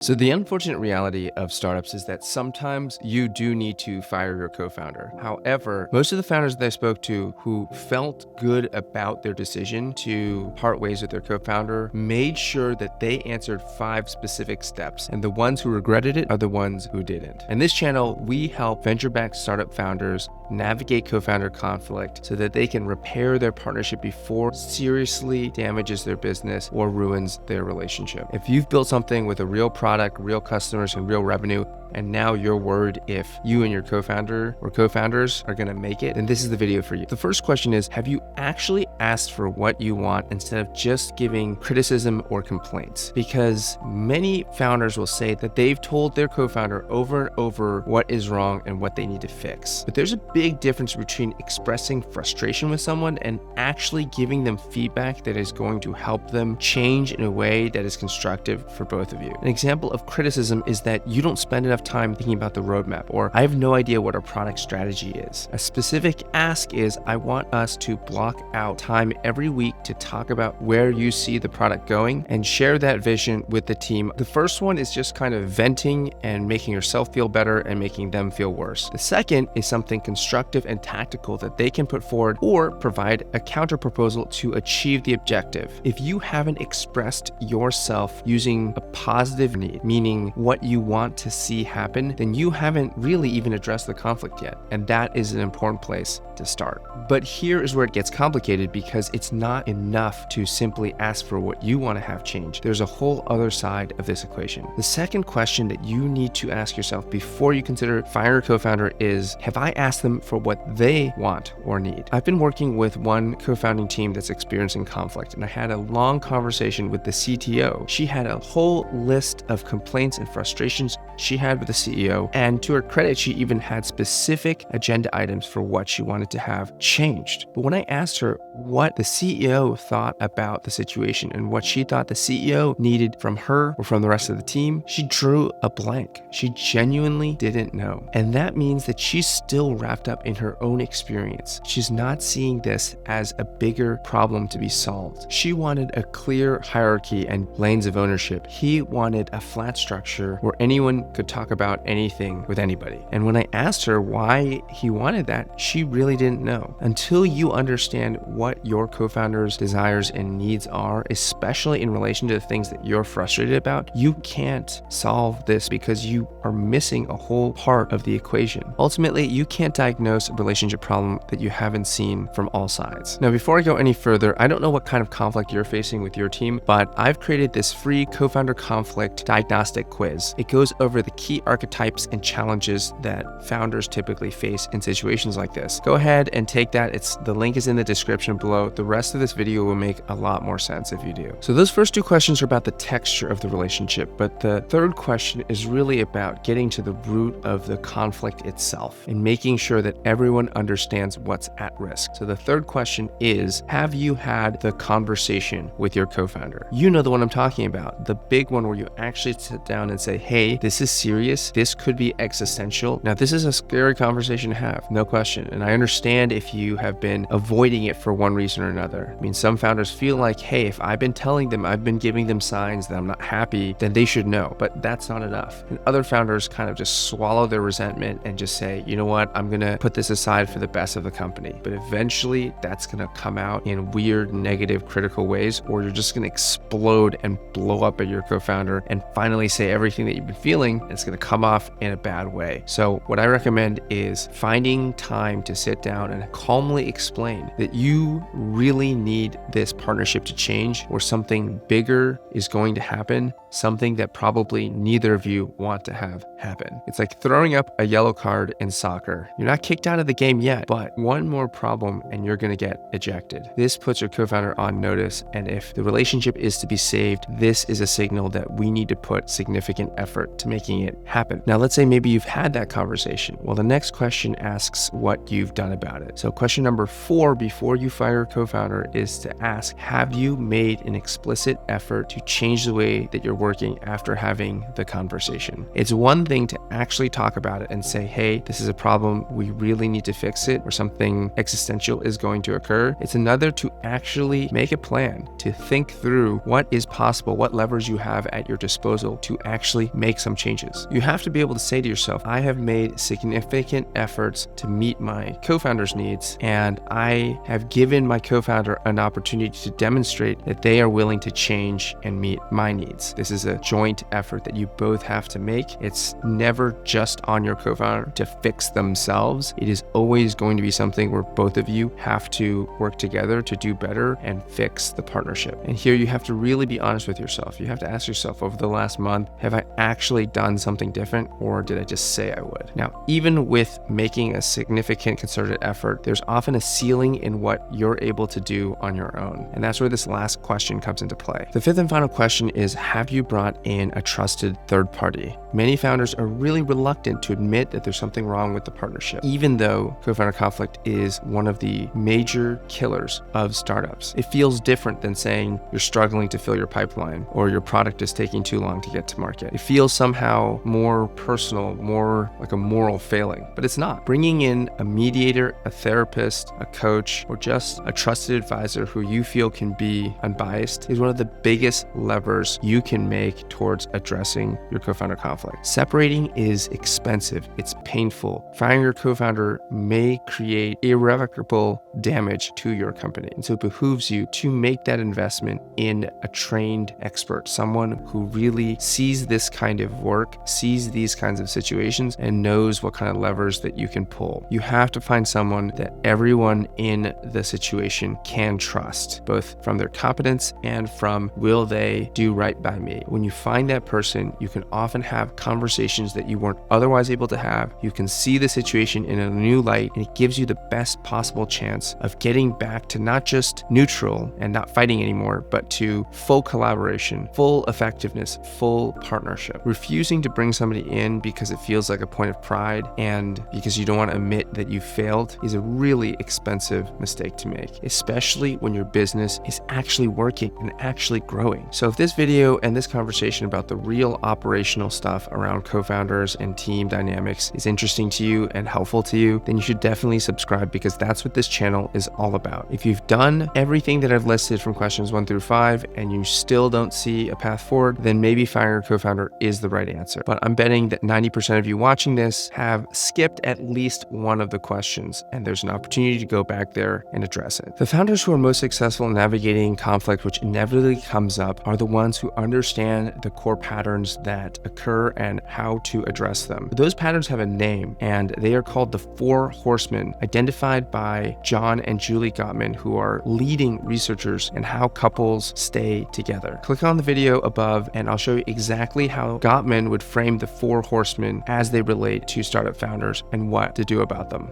So the unfortunate reality of startups is that sometimes you do need to fire your co-founder. However, most of the founders that I spoke to who felt good about their decision to part ways with their co-founder made sure that they answered 5 specific steps. And the ones who regretted it are the ones who didn't. In this channel, we help venture-backed startup founders navigate co-founder conflict so that they can repair their partnership before it seriously damages their business or ruins their relationship. If you've built something with a real product, real customers, and real revenue, and now you're worried if you and your co-founder or co-founders are gonna make it, then this is the video for you. The first question is, have you actually asked for what you want instead of just giving criticism or complaints? Because many founders will say that they've told their co-founder over and over what is wrong and what they need to fix. But there's a big difference between expressing frustration with someone and actually giving them feedback that is going to help them change in a way that is constructive for both of you. An example of criticism is that you don't spend enough time thinking about the roadmap, or I have no idea what our product strategy is. A specific ask is, I want us to block out time every week to talk about where you see the product going and share that vision with the team. The first one is just kind of venting and making yourself feel better and making them feel worse. The second is something constructive and tactical that they can put forward or provide a counter proposal to achieve the objective. If you haven't expressed yourself using a positive need, meaning what you want to see happen, then you haven't really even addressed the conflict yet. And that is an important place to start. But here is where it gets complicated, because it's not enough to simply ask for what you want to have change. There's a whole other side of this equation. The second question that you need to ask yourself before you consider firing a co-founder is, have I asked them for what they want or need? I've been working with one co-founding team that's experiencing conflict, and I had a long conversation with the CTO. She had a whole list of complaints and frustrations she had with the CEO, and to her credit, she even had specific agenda items for what she wanted to have changed. But when I asked her what the CEO thought about the situation and what she thought the CEO needed from her or from the rest of the team, she drew a blank. She genuinely didn't know. And that means that she's still wrapped up in her own experience. She's not seeing this as a bigger problem to be solved. She wanted a clear hierarchy and lanes of ownership. He wanted a flat structure where anyone could talk about anything with anybody. And when I asked her why he wanted that, she really didn't know. Until you understand what your co-founder's desires and needs are, especially in relation to the things that you're frustrated about, you can't solve this because you are missing a whole part of the equation. Ultimately, you can't diagnose a relationship problem that you haven't seen from all sides. Now, before I go any further, I don't know what kind of conflict you're facing with your team, but I've created this free co-founder conflict diagnostic quiz. It goes over the key archetypes and challenges that founders typically face in situations like this. Go ahead and take that. The link is in the description below. The rest of this video will make a lot more sense if you do. So those first 2 questions are about the texture of the relationship, but the third question is really about getting to the root of the conflict itself and making sure that everyone understands what's at risk. So the third question is, have you had the conversation with your co-founder? You know the one I'm talking about, the big one where you actually sit down and say, hey, this is serious. This could be existential. Now, this is a scary conversation to have, no question. And I understand if you have been avoiding it for one reason or another. I mean, some founders feel like, hey, if I've been telling them, I've been giving them signs that I'm not happy, then they should know, but that's not enough. And other founders kind of just swallow their resentment and just say, you know what, I'm gonna put this aside for the best of the company. But eventually that's gonna come out in weird, negative, critical ways, or you're just gonna explode and blow up at your co-founder and finally say everything that you've been feeling, and it's gonna come off in a bad way. So what I recommend is finding time to sit down and calmly explain that you really need this partnership to change, or something bigger is going to happen, something that probably neither of you want to have happen. It's like throwing up a yellow card in soccer. You're not kicked out of the game yet, but one more problem and you're gonna get ejected. This puts your co-founder on notice, and if the relationship is to be saved, this is a signal that we need to put significant effort to making it happen. Now, let's say maybe you've had that conversation. Well, the next question asks what you've done about it. So question number 4 before you fire a co-founder is to ask, have you made an explicit effort to change the way that you're working after having the conversation? It's one thing to actually talk about it and say, hey, this is a problem, we really need to fix it, or something existential is going to occur. It's another to actually make a plan, to think through what is possible, what levers you have at your disposal to actually make some changes. You have to be able to say to yourself, I have made significant efforts to meet my co-founder's needs, and I have given my co-founder an opportunity to demonstrate that they are willing to change and meet my needs. This is a joint effort that you both have to make. It's never just on your co-founder to fix themselves. It is always going to be something where both of you have to work together to do better and fix the partnership. And here you have to really be honest with yourself. You have to ask yourself, over the last month, have I actually done something different, or did I just say I would? Now, even with making a significant concerted effort, there's often a ceiling in what you're able to do on your own. And that's where this last question comes into play. The fifth and final question is, have you brought in a trusted third party? Many founders are really reluctant to admit that there's something wrong with the partnership, even though co-founder conflict is one of the major killers of startups. It feels different than saying you're struggling to fill your pipeline or your product is taking too long to get to market. It feels somehow more personal, more like a moral failing, but it's not. Bringing in a mediator, a therapist, a coach, or just a trusted advisor who you feel can be unbiased is one of the biggest levers you can make towards addressing your co-founder conflict. Separating is expensive, it's painful. Firing your co-founder may create irrevocable damage to your company. And so it behooves you to make that investment in a trained expert, someone who really sees this kind of work, sees these kinds of situations, and knows what kind of levers that you can pull. You have to find someone that everyone in the situation can trust, both from their competence and from will they do right by me. When you find that person, you can often have conversations that you weren't otherwise able to have. You can see the situation in a new light, and it gives you the best possible chance of getting back to not just neutral and not fighting anymore, but to full collaboration, full effectiveness, full partnership. Refusing to bring somebody in because it feels like a point of pride and because you don't want to admit that you failed is a really expensive mistake to make, especially when your business is actually working and actually growing. So if this video and this conversation about the real operational stuff around co-founders and team dynamics is interesting to you and helpful to you, then you should definitely subscribe, because that's what this channel is all about. If you've done everything that I've listed from questions 1 through 5 and you still don't see a path forward, then maybe firing a co-founder is the right answer. But I'm betting that 90% of you watching this have skipped at least one of the questions, and there's an opportunity to go back there and address it. The founders who are most successful in navigating conflict, which inevitably comes up, are the ones who understand the core patterns that occur and how to address them. Those patterns have a name, and they are called the 4 horsemen, identified by John and Julie Gottman, who are leading researchers in how couples stay together. Click on the video above and I'll show you exactly how Gottman would frame the 4 horsemen as they relate to startup founders and what to do about them.